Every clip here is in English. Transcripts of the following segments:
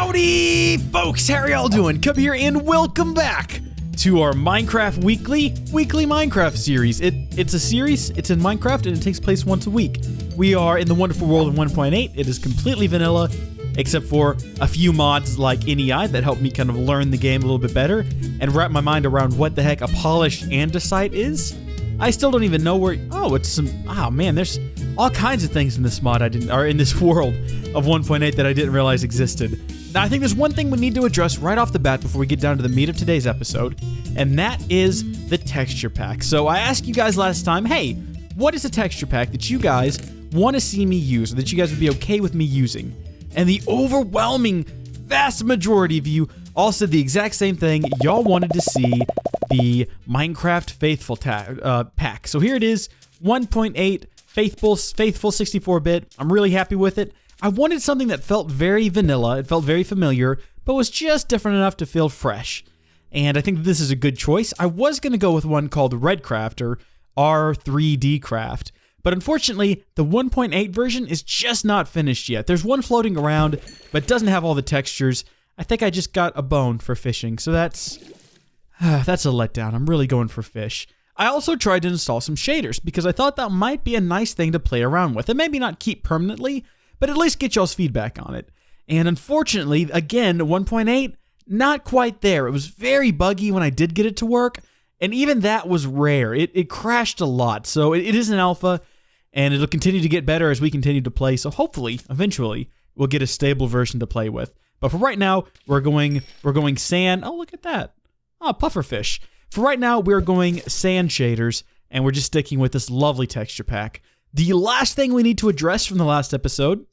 Howdy, folks! How are y'all doing? Come here and welcome back to our Minecraft weekly Minecraft series. It's a series, it's in Minecraft, and it takes place once a week. We are in the wonderful world of 1.8. It is completely vanilla, except for a few mods like NEI that help me kind of learn the game a little bit better and wrap my mind around what the heck a polished andesite is. I still don't even know where. Man, there's all kinds of things in this mod in this world of 1.8 that I didn't realize existed. Now, I think there's one thing we need to address right off the bat before we get down to the meat of today's episode, and that is the texture pack. So I asked you guys last time, hey, what is a texture pack that you guys want to see me use, or that you guys would be okay with me using? And the overwhelming, vast majority of you all said the exact same thing. Y'all wanted to see the Minecraft Faithful pack. So here it is, 1.8 Faithful 64-bit. I'm really happy with it. I wanted something that felt very vanilla, it felt very familiar, but was just different enough to feel fresh. And I think this is a good choice. I was going to go with one called Redcraft, or R3D Craft, but unfortunately, the 1.8 version is just not finished yet. There's one floating around, but doesn't have all the textures. I think I just got a bone for fishing, so that's a letdown. I'm really going for fish. I also tried to install some shaders, because I thought that might be a nice thing to play around with, and maybe not keep permanently, but at least get y'all's feedback on it. And unfortunately, again, 1.8, not quite there. It was very buggy when I did get it to work, and even that was rare. It crashed a lot, so it is an alpha, and it'll continue to get better as we continue to play, so hopefully, eventually, we'll get a stable version to play with. But for right now, we're going sand. Oh, look at that. Oh, pufferfish. For right now, we're going sand shaders, and we're just sticking with this lovely texture pack. The last thing we need to address from the last episode,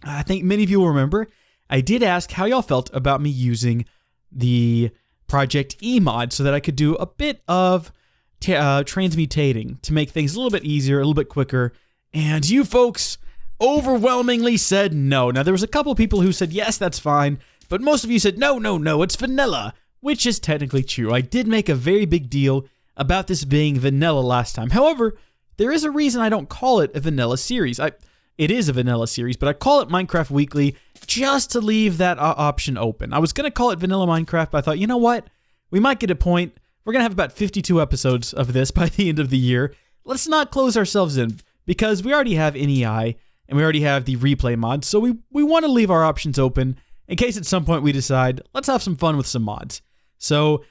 I think many of you will remember, I did ask how y'all felt about me using the Project E mod so that I could do a bit of transmutating to make things a little bit easier, a little bit quicker, and you folks overwhelmingly said no. Now, there was a couple of people who said, yes, that's fine, but most of you said, no, it's vanilla, which is technically true. I did make a very big deal about this being vanilla last time. However, there is a reason I don't call it a vanilla series. It is a vanilla series, but I call it Minecraft Weekly just to leave that option open. I was going to call it Vanilla Minecraft, but I thought, you know what? We might get a point. We're going to have about 52 episodes of this by the end of the year. Let's not close ourselves in, because we already have NEI, and we already have the replay mod, so we want to leave our options open in case at some point we decide, let's have some fun with some mods. So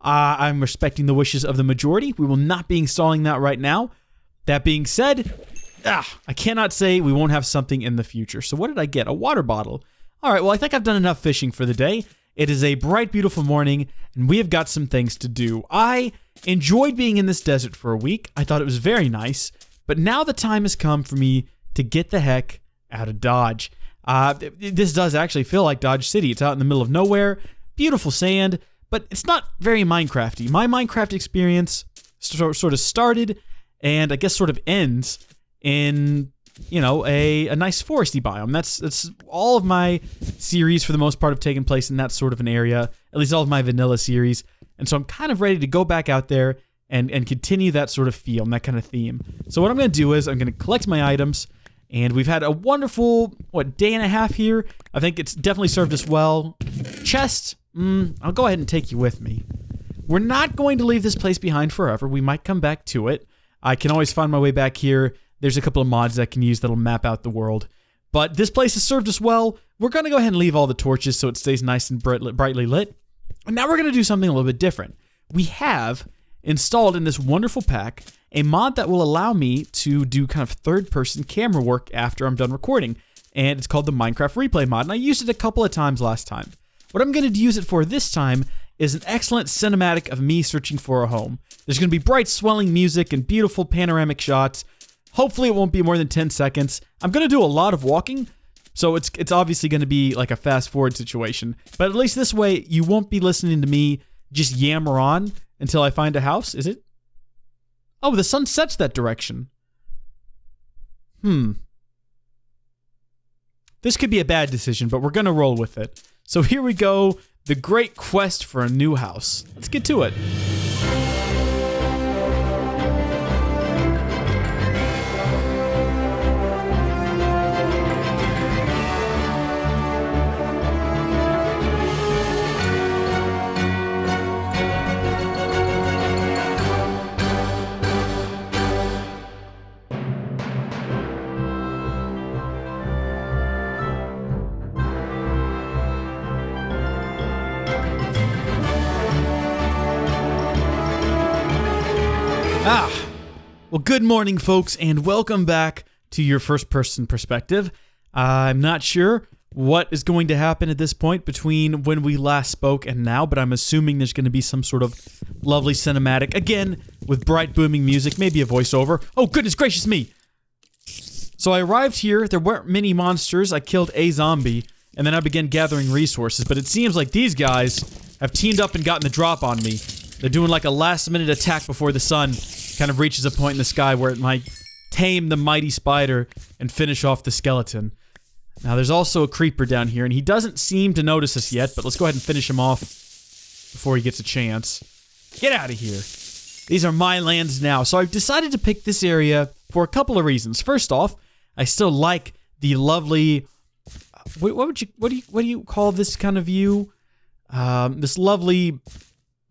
I'm respecting the wishes of the majority. We will not be installing that right now. That being said, I cannot say we won't have something in the future. So what did I get? A water bottle. All right, well, I think I've done enough fishing for the day. It is a bright, beautiful morning, and we have got some things to do. I enjoyed being in this desert for a week. I thought it was very nice, but now the time has come for me to get the heck out of Dodge. This does actually feel like Dodge City. It's out in the middle of nowhere, beautiful sand, but it's not very Minecrafty. My Minecraft experience sort of started and I guess sort of ends in, a nice foresty biome. That's all of my series for the most part have taken place in that sort of an area, at least all of my vanilla series. And so I'm kind of ready to go back out there and continue that sort of feel and that kind of theme. So what I'm going to do is I'm going to collect my items, and we've had a wonderful, day and a half here. I think it's definitely served us well. Chest, I'll go ahead and take you with me. We're not going to leave this place behind forever. We might come back to it. I can always find my way back here. There's a couple of mods I can use that'll map out the world. But this place has served us well. We're going to go ahead and leave all the torches so it stays nice and brightly lit. And now we're going to do something a little bit different. We have installed in this wonderful pack a mod that will allow me to do kind of third-person camera work after I'm done recording. And it's called the Minecraft Replay mod. And I used it a couple of times last time. What I'm going to use it for this time is an excellent cinematic of me searching for a home. There's going to be bright swelling music and beautiful panoramic shots. Hopefully it won't be more than 10 seconds. I'm going to do a lot of walking, so it's obviously going to be like a fast forward situation. But at least this way, you won't be listening to me just yammer on until I find a house, is it? Oh, the sun sets that direction. This could be a bad decision, but we're going to roll with it. So here we go. The great quest for a new house. Let's get to it. Well, good morning, folks, and welcome back to your first-person perspective. I'm not sure what is going to happen at this point between when we last spoke and now, but I'm assuming there's going to be some sort of lovely cinematic, again, with bright booming music, maybe a voiceover. Oh, goodness gracious me! So I arrived here, there weren't many monsters, I killed a zombie, and then I began gathering resources, but it seems like these guys have teamed up and gotten the drop on me. They're doing like a last-minute attack before the sun kind of reaches a point in the sky where it might tame the mighty spider and finish off the skeleton. Now, there's also a creeper down here, and he doesn't seem to notice us yet, but let's go ahead and finish him off before he gets a chance. Get out of here. These are my lands now. So I've decided to pick this area for a couple of reasons. First off, I still like the lovely... what do you call this kind of view? This lovely,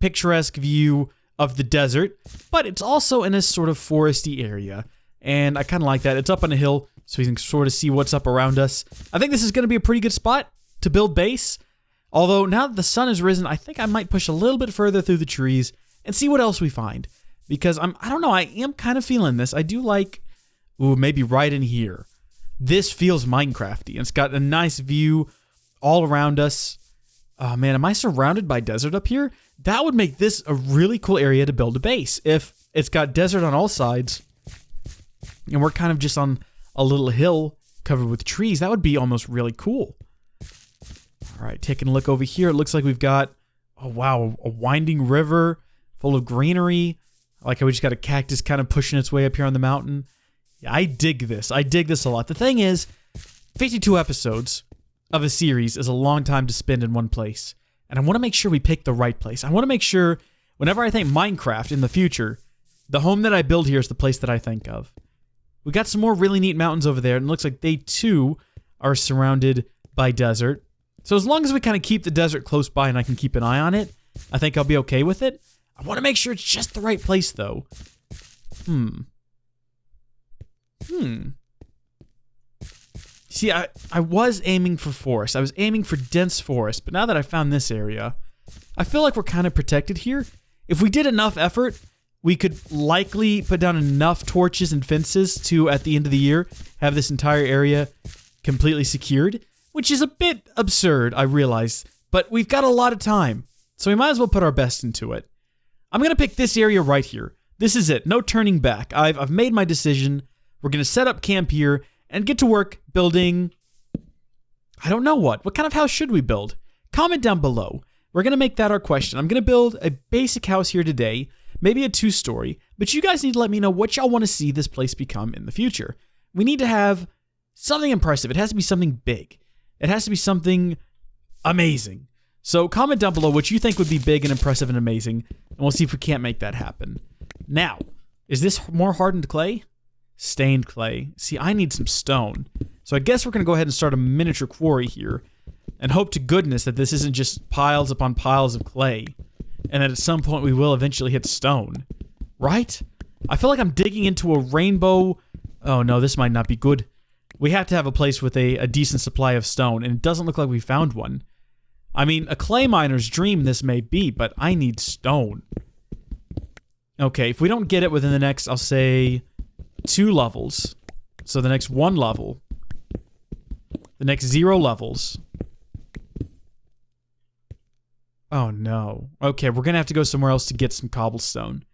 picturesque view of the desert, but it's also in a sort of foresty area, and I kind of like that. It's up on a hill, so we can sort of see what's up around us. I think this is going to be a pretty good spot to build base, although now that the sun has risen, I think I might push a little bit further through the trees and see what else we find, because I don't know, I am kind of feeling this. I do like, ooh, maybe right in here. This feels Minecrafty, and it's got a nice view all around us. Oh man, am I surrounded by desert up here? That would make this a really cool area to build a base. If it's got desert on all sides, and we're kind of just on a little hill covered with trees, that would be almost really cool. All right, taking a look over here, it looks like we've got, oh wow, a winding river full of greenery. I like how we just got a cactus kind of pushing its way up here on the mountain. Yeah, I dig this. I dig this a lot. The thing is, 52 episodes of a series is a long time to spend in one place. And I want to make sure we pick the right place. I want to make sure, whenever I think Minecraft in the future, the home that I build here is the place that I think of. We got some more really neat mountains over there, and it looks like they too are surrounded by desert. So as long as we kind of keep the desert close by and I can keep an eye on it, I think I'll be okay with it. I want to make sure it's just the right place, though. See, I was aiming for forest. I was aiming for dense forest, but now that I found this area, I feel like we're kind of protected here. If we did enough effort, we could likely put down enough torches and fences to, at the end of the year, have this entire area completely secured, which is a bit absurd, I realize, but we've got a lot of time, so we might as well put our best into it. I'm going to pick this area right here. This is it. No turning back. I've made my decision. We're going to set up camp here and get to work building, I don't know what. What kind of house should we build? Comment down below. We're going to make that our question. I'm going to build a basic house here today, maybe a 2-story, but you guys need to let me know what y'all want to see this place become in the future. We need to have something impressive. It has to be something big. It has to be something amazing. So comment down below what you think would be big and impressive and amazing, and we'll see if we can't make that happen. Now, is this more hardened clay? Stained clay. See, I need some stone. So I guess we're going to go ahead and start a miniature quarry here and hope to goodness that this isn't just piles upon piles of clay and that at some point we will eventually hit stone. Right? I feel like I'm digging into a rainbow. Oh no, this might not be good. We have to have a place with a decent supply of stone, and it doesn't look like we found one. I mean, a clay miner's dream this may be, but I need stone. Okay, if we don't get it within the next, I'll say, 2 levels. So the next 1 level. The next 0 levels. Oh no. Okay, we're gonna have to go somewhere else to get some cobblestone.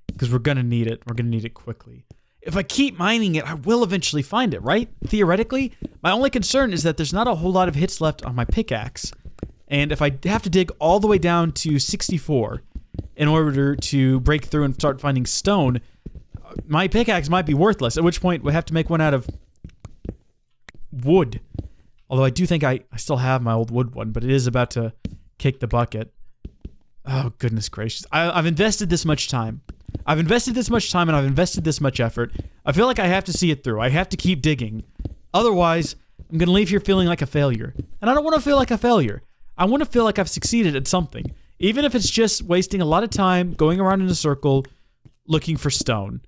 Because we're gonna need it. We're gonna need it quickly. If I keep mining it, I will eventually find it, right? Theoretically. My only concern is that there's not a whole lot of hits left on my pickaxe. And if I have to dig all the way down to 64 in order to break through and start finding stone, my pickaxe might be worthless, at which point we have to make one out of wood. Although I do think I still have my old wood one, but it is about to kick the bucket. Oh, goodness gracious. I've invested this much time. I've invested this much time and I've invested this much effort. I feel like I have to see it through. I have to keep digging. Otherwise, I'm going to leave here feeling like a failure. And I don't want to feel like a failure. I want to feel like I've succeeded at something. Even if it's just wasting a lot of time going around in a circle looking for stone.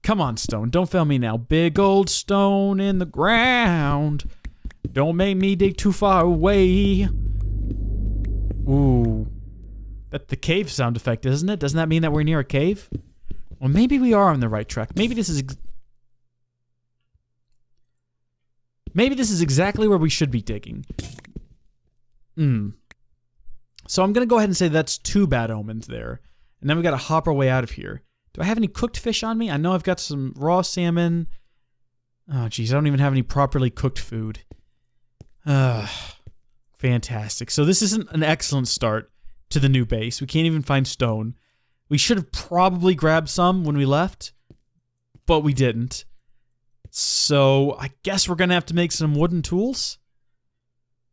Come on, stone. Don't fail me now. Big old stone in the ground. Don't make me dig too far away. Ooh. That's the cave sound effect, isn't it? Doesn't that mean that we're near a cave? Well, maybe we are on the right track. Maybe this is exactly where we should be digging. So I'm going to go ahead and say that's 2 bad omens there. And then we got to hop our way out of here. Do I have any cooked fish on me? I know I've got some raw salmon. Oh, geez, I don't even have any properly cooked food. Fantastic. So this isn't an excellent start to the new base. We can't even find stone. We should have probably grabbed some when we left, but we didn't. So I guess we're going to have to make some wooden tools.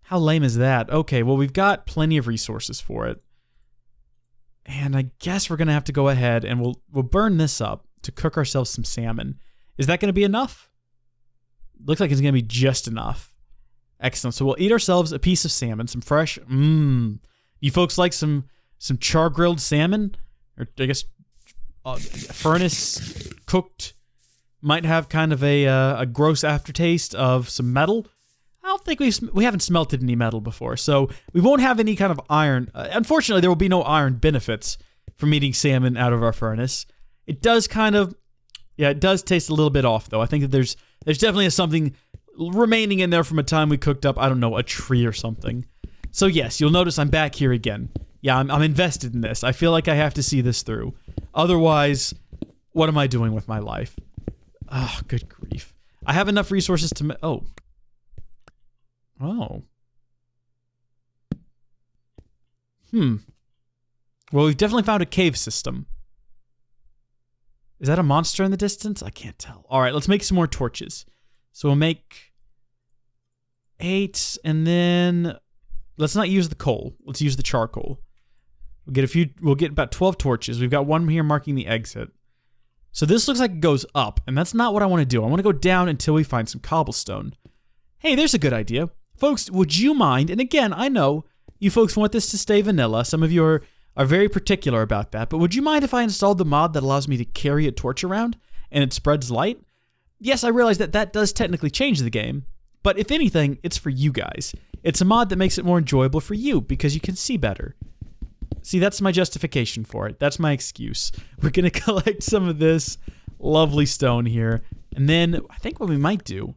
How lame is that? Okay, well, we've got plenty of resources for it. And I guess we're going to have to go ahead and we'll burn this up to cook ourselves some salmon. Is that going to be enough? Looks like it's going to be just enough. Excellent. So we'll eat ourselves a piece of salmon, some fresh. You folks like some char-grilled salmon? Or I guess furnace cooked, might have kind of a gross aftertaste of some metal. I don't think we haven't smelted any metal before, so we won't have any kind of iron. Unfortunately, there will be no iron benefits from eating salmon out of our furnace. It does kind of, yeah, it does taste a little bit off, though. I think that there's definitely something remaining in there from a time we cooked up, I don't know, a tree or something. So yes, you'll notice I'm back here again. Yeah, I'm invested in this. I feel like I have to see this through. Otherwise, what am I doing with my life? Oh, good grief. I have enough resources to... Oh. Well, we've definitely found a cave system. Is that a monster in the distance? I can't tell. All right, let's make some more torches. So we'll make 8, and then... Let's not use the coal. Let's use the charcoal. We'll get about 12 torches. We've got one here marking the exit. So this looks like it goes up, and that's not what I want to do. I want to go down until we find some cobblestone. Hey, there's a good idea. Folks, would you mind, and again, I know you folks want this to stay vanilla. Some of you are very particular about that, but would you mind if I installed the mod that allows me to carry a torch around and it spreads light? Yes, I realize that does technically change the game, but if anything, it's for you guys. It's a mod that makes it more enjoyable for you because you can see better. See, that's my justification for it. That's my excuse. We're going to collect some of this lovely stone here. And then I think what we might do...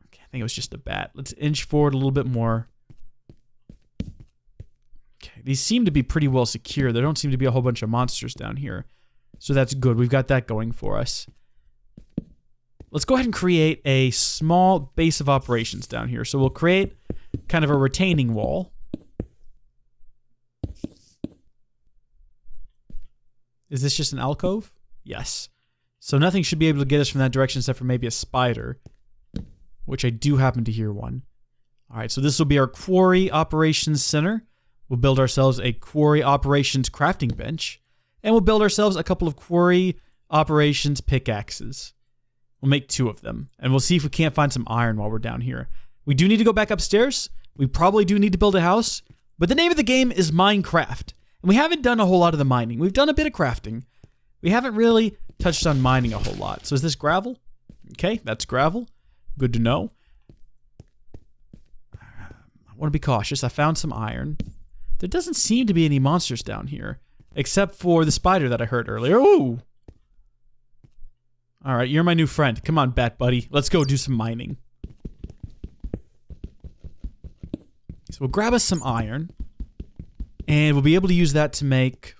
Okay, I think it was just a bat. Let's inch forward a little bit more. Okay, these seem to be pretty well secure. There don't seem to be a whole bunch of monsters down here. So that's good. We've got that going for us. Let's go ahead and create a small base of operations down here. So we'll create kind of a retaining wall. Is this just an alcove? Yes. So nothing should be able to get us from that direction except for maybe a spider, which I do happen to hear one. All right, so this will be our quarry operations center. We'll build ourselves a quarry operations crafting bench, and we'll build ourselves a couple of quarry operations pickaxes. We'll make 2 of them, and we'll see if we can't find some iron while we're down here. We do need to go back upstairs. We probably do need to build a house, but the name of the game is Minecraft, and we haven't done a whole lot of the mining. We've done a bit of crafting. We haven't really touched on mining a whole lot. So is this gravel? Okay, that's gravel. Good to know. I want to be cautious. I found some iron. There doesn't seem to be any monsters down here, except for the spider that I heard earlier. Ooh! All right, you're my new friend. Come on, bat buddy. Let's go do some mining. So we'll grab us some iron, and we'll be able to use that to make...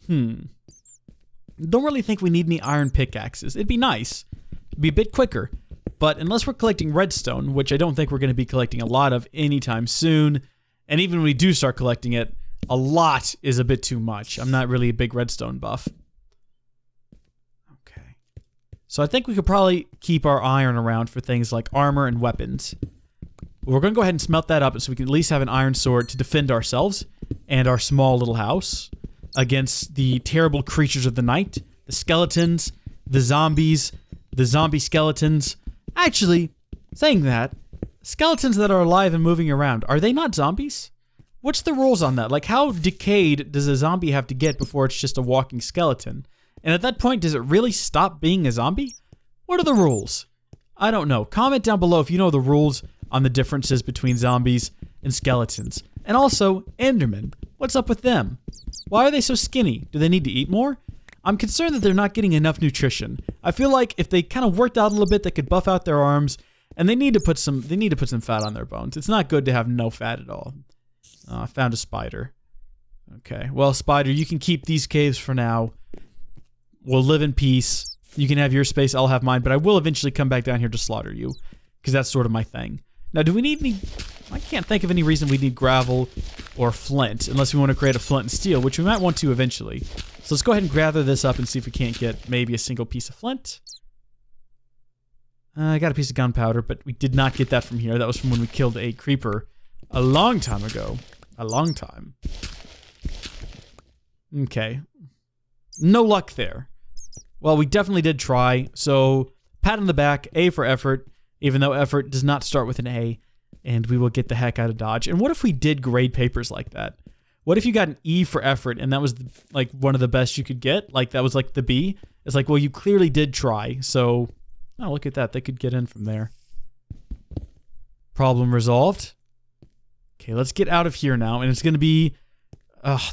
Don't really think we need any iron pickaxes. It'd be nice. It'd be a bit quicker. But unless we're collecting redstone, which I don't think we're going to be collecting a lot of anytime soon, and even when we do start collecting it, a lot is a bit too much. I'm not really a big redstone buff. Okay. So I think we could probably keep our iron around for things like armor and weapons. We're going to go ahead and smelt that up so we can at least have an iron sword to defend ourselves and our small little house against the terrible creatures of the night, the skeletons, the zombies, the zombie skeletons. Actually, saying that, skeletons that are alive and moving around, are they not zombies? What's the rules on that? Like, how decayed does a zombie have to get before it's just a walking skeleton? And at that point, does it really stop being a zombie? What are the rules? I don't know. Comment down below if you know the rules on the differences between zombies and skeletons. And also, Endermen. What's up with them? Why are they so skinny? Do they need to eat more? I'm concerned that they're not getting enough nutrition. I feel like if they kind of worked out a little bit, they could buff out their arms, and they need to put some fat on their bones. It's not good to have no fat at all. I found a spider. Okay, well, spider, you can keep these caves for now. We'll live in peace. You can have your space, I'll have mine, but I will eventually come back down here to slaughter you, because that's sort of my thing. Now, do we need any... I can't think of any reason we need gravel or flint, unless we want to create a flint and steel, which we might want to eventually. So let's go ahead and gather this up and see if we can't get maybe a single piece of flint. I got a piece of gunpowder, but we did not get that from here. That was from when we killed a creeper a long time ago. A long time. Okay. No luck there. Well, we definitely did try, so pat on the back, A for effort, even though effort does not start with an A, and we will get the heck out of Dodge. And what if we did grade papers like that? What if you got an E for effort, and that was, like, one of the best you could get? Like, that was, like, the B? It's like, well, you clearly did try, so... Oh, look at that. They could get in from there. Problem resolved. Okay, let's get out of here now, and it's going to be...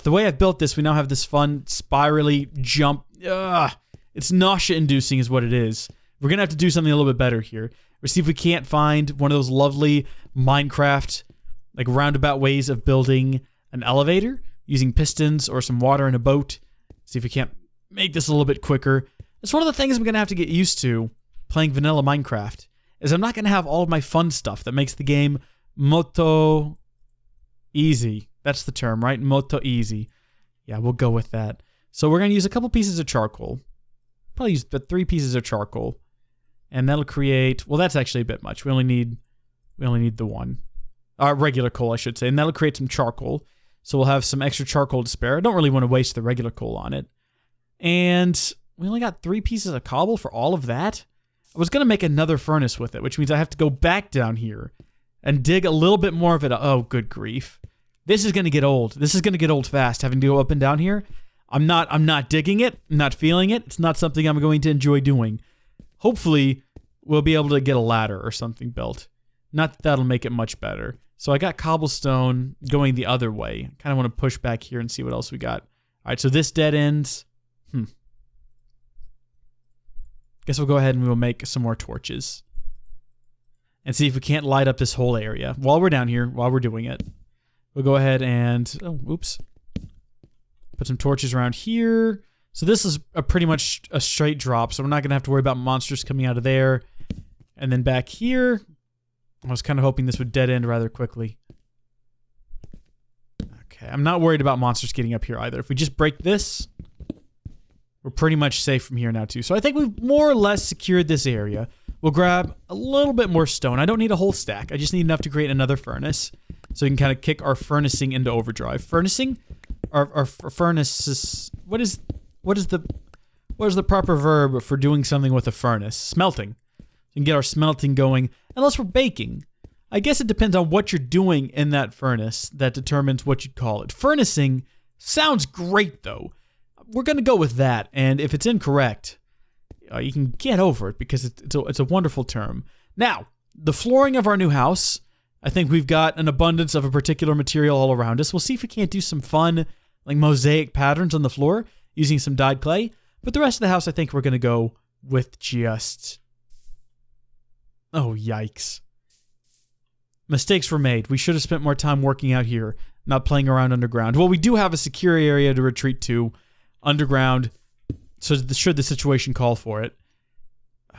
the way I've built this, we now have this fun spirally jump. It's nausea-inducing is what it is. We're going to have to do something a little bit better here. We'll see if we can't find one of those lovely Minecraft, like, roundabout ways of building an elevator using pistons or some water in a boat. See if we can't make this a little bit quicker. It's one of the things I'm going to have to get used to playing vanilla Minecraft, is I'm not going to have all of my fun stuff that makes the game moto easy. That's the term, right? Moto easy. Yeah, we'll go with that. So we're going to use a couple pieces of charcoal. Probably use 3 pieces of charcoal. And that'll create, well, that's actually a bit much. We only need the one. Regular coal, I should say. And that'll create some charcoal. So we'll have some extra charcoal to spare. I don't really want to waste the regular coal on it. And we only got 3 pieces of cobble for all of that. I was going to make another furnace with it, which means I have to go back down here and dig a little bit more of it. Oh, good grief. This is going to get old. This is going to get old fast, having to go up and down here. I'm not digging it. I'm not feeling it. It's not something I'm going to enjoy doing. Hopefully, we'll be able to get a ladder or something built. Not that that'll make it much better. So I got cobblestone going the other way. Kind of want to push back here and see what else we got. All right, so this dead ends. Guess we'll go ahead and we'll make some more torches. And see if we can't light up this whole area. While we're down here, while we're doing it, we'll go ahead and... Oh, oops. Put some torches around here. So this is pretty much a straight drop, so we're not going to have to worry about monsters coming out of there. And then back here, I was kind of hoping this would dead end rather quickly. Okay, I'm not worried about monsters getting up here either. If we just break this, we're pretty much safe from here now too. So I think we've more or less secured this area. We'll grab a little bit more stone. I don't need a whole stack. I just need enough to create another furnace. So we can kind of kick our furnacing into overdrive. Furnacing? Our furnaces... What is the proper verb for doing something with a furnace? Smelting. We can get our smelting going, unless we're baking. I guess it depends on what you're doing in that furnace that determines what you'd call it. Furnacing sounds great, though. We're going to go with that, and if it's incorrect, you can get over it because it's a wonderful term. Now, the flooring of our new house, I think we've got an abundance of a particular material all around us. We'll see if we can't do some fun, like mosaic patterns on the floor using some dyed clay. But the rest of the house, I think we're going to go with just... Oh, yikes. Mistakes were made. We should have spent more time working out here, not playing around underground. Well, we do have a secure area to retreat to underground, so should the situation call for it.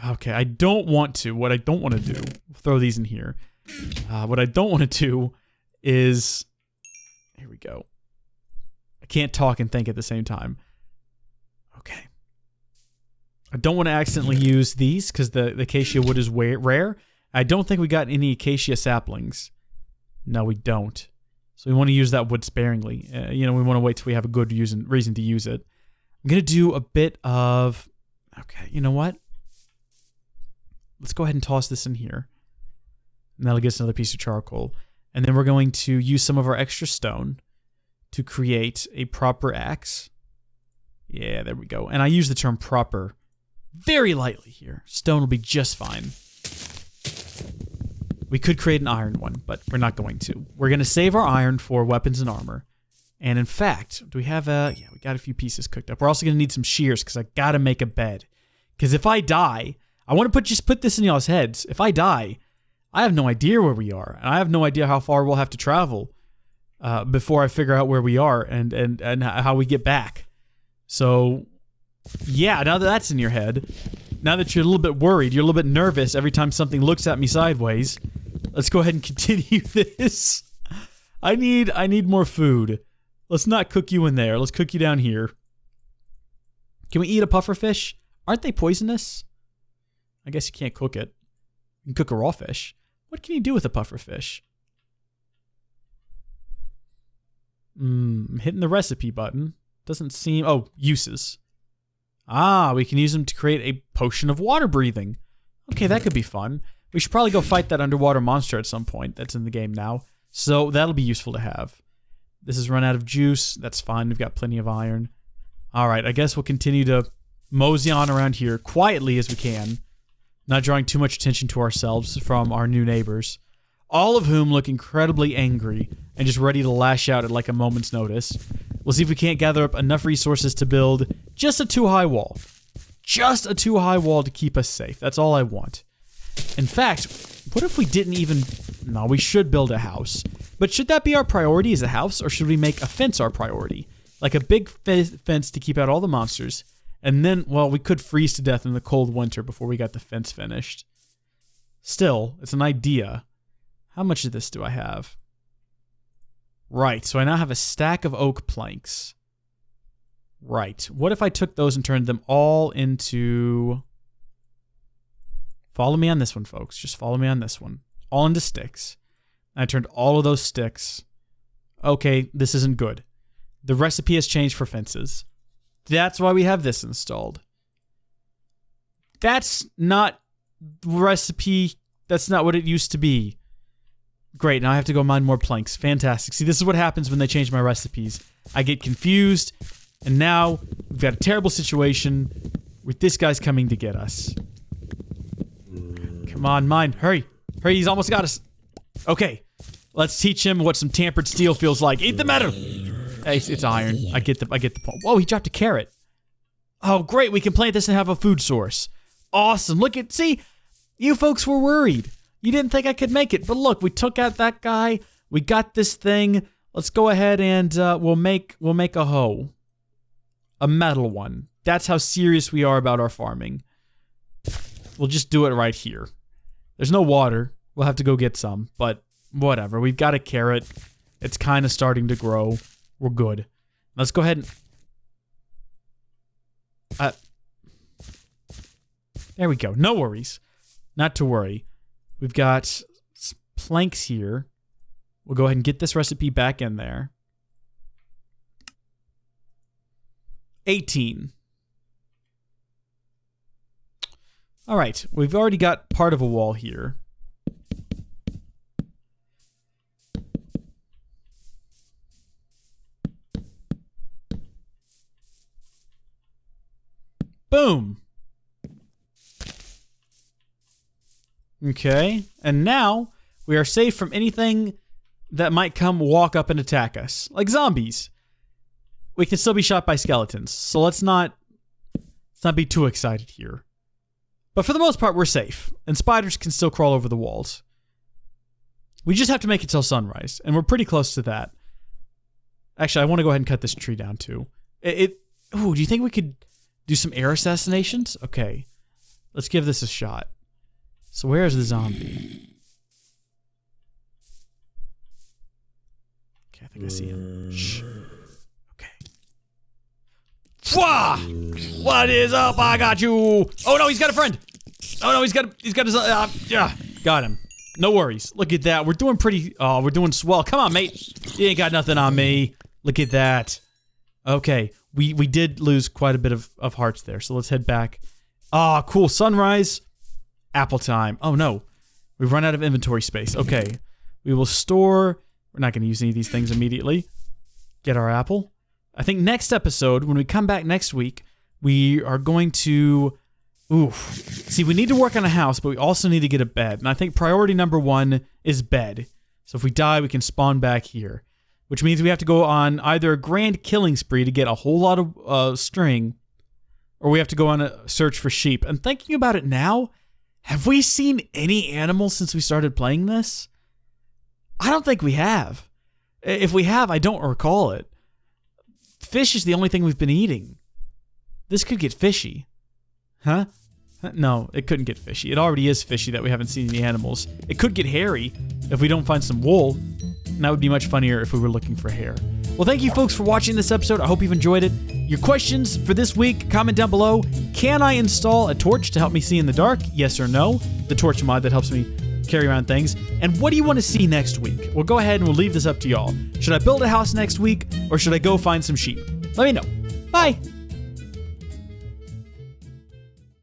Okay, I don't want to. What I don't want to do... Throw these in here. What I don't want to do is... Here we go. I can't talk and think at the same time. Okay. I don't want to accidentally use these because the acacia wood is rare. I don't think we got any acacia saplings. No, we don't. So we want to use that wood sparingly. We want to wait till we have a good reason to use it. I'm going to do a bit of... Okay, you know what? Let's go ahead and toss this in here. And that'll get us another piece of charcoal. And then we're going to use some of our extra stone to create a proper axe. Yeah, there we go. And I use the term proper very lightly here. Stone will be just fine. We could create an iron one, but we're not going to. We're going to save our iron for weapons and armor. And in fact, do we have yeah, we got a few pieces cooked up. We're also going to need some shears because I got to make a bed. Because if I die, I want to just put this in y'all's heads. If I die, I have no idea where we are. And I have no idea how far we'll have to travel before I figure out where we are and how we get back. So, yeah, now that that's in your head, now that you're a little bit worried, you're a little bit nervous every time something looks at me sideways, let's go ahead and continue this. I need more food. Let's not cook you in there. Let's cook you down here. Can we eat a pufferfish? Aren't they poisonous? I guess you can't cook it. You can cook a raw fish. What can you do with a pufferfish? Hitting the recipe button. Doesn't seem... Oh, uses. Ah, we can use them to create a potion of water breathing. Okay, that could be fun. We should probably go fight that underwater monster at some point that's in the game now. So that'll be useful to have. This has run out of juice. That's fine. We've got plenty of iron. All right, I guess we'll continue to mosey on around here quietly as we can, not drawing too much attention to ourselves from our new neighbors, all of whom look incredibly angry and just ready to lash out at like a moment's notice. We'll see if we can't gather up enough resources to build just a too-high wall. Just a too-high wall to keep us safe. That's all I want. In fact, what if we didn't even... No, we should build a house. But should that be our priority as a house, or should we make a fence our priority? Like a big fence to keep out all the monsters. And then, well, we could freeze to death in the cold winter before we got the fence finished. Still, it's an idea. How much of this do I have? Right, so I now have a stack of oak planks. Right, what if I took those and turned them all into... Follow me on this one, folks. Just follow me on this one. All into sticks. I turned all of those sticks. Okay, this isn't good. The recipe has changed for fences. That's why we have this installed. That's not recipe. That's not what it used to be. Great, now I have to go mine more planks. Fantastic. See, this is what happens when they change my recipes. I get confused, and now we've got a terrible situation with this guy's coming to get us. Come on, mine. Hurry. Hurry, he's almost got us. Okay, let's teach him what some tampered steel feels like. Eat the metal. Hey, it's iron. I get the point. Whoa, he dropped a carrot. Oh, great, we can plant this and have a food source. Awesome. Look at, see, you folks were worried. You didn't think I could make it, but look, we took out that guy. We got this thing. Let's go ahead and we'll make a hoe. A metal one. That's how serious we are about our farming. We'll just do it right here. There's no water. We'll have to go get some, but whatever. We've got a carrot. It's kind of starting to grow. We're good. Let's go ahead and... there we go. No worries. Not to worry. We've got planks here. We'll go ahead and get this recipe back in there. 18. All right. We've already got part of a wall here. Boom. Okay, and now we are safe from anything that might come walk up and attack us, like zombies. We can still be shot by skeletons, so let's not be too excited here. But for the most part, we're safe, and spiders can still crawl over the walls. We just have to make it till sunrise, and we're pretty close to that. Actually, I want to go ahead and cut this tree down too. Ooh, do you think we could do some air assassinations? Okay, let's give this a shot. So where's the zombie? Okay, I think I see him. Shh. Okay. Fwah! What is up? I got you. Oh no, he's got a friend. Oh no, he's got his. Yeah, got him. No worries. Look at that. We're doing pretty. Oh, we're doing swell. Come on, mate. You ain't got nothing on me. Look at that. Okay, we did lose quite a bit of hearts there. So let's head back. Ah, cool. Sunrise. Apple time. Oh no, we've run out of inventory space. Okay, we will store. We're not going to use any of these things immediately. Get our apple. I think next episode, when we come back next week, we are going to... See, we need to work on a house, but we also need to get a bed. And I think priority number 1 is bed. So if we die, we can spawn back here. which means we have to go on either a grand killing spree to get a whole lot of string, or we have to go on a search for sheep. And thinking about it now, have we seen any animals since we started playing this? I don't think we have. If we have, I don't recall it. Fish is the only thing we've been eating. This could get fishy. Huh? No, it couldn't get fishy. It already is fishy that we haven't seen any animals. It could get hairy if we don't find some wool. And that would be much funnier if we were looking for hair. Well, thank you folks for watching this episode. I hope you've enjoyed it. Your questions for this week, comment down below. Can I install a torch to help me see in the dark? Yes or no? The torch mod that helps me carry around things. And what do you want to see next week? Well, go ahead and we'll leave this up to y'all. Should I build a house next week or should I go find some sheep? Let me know. Bye.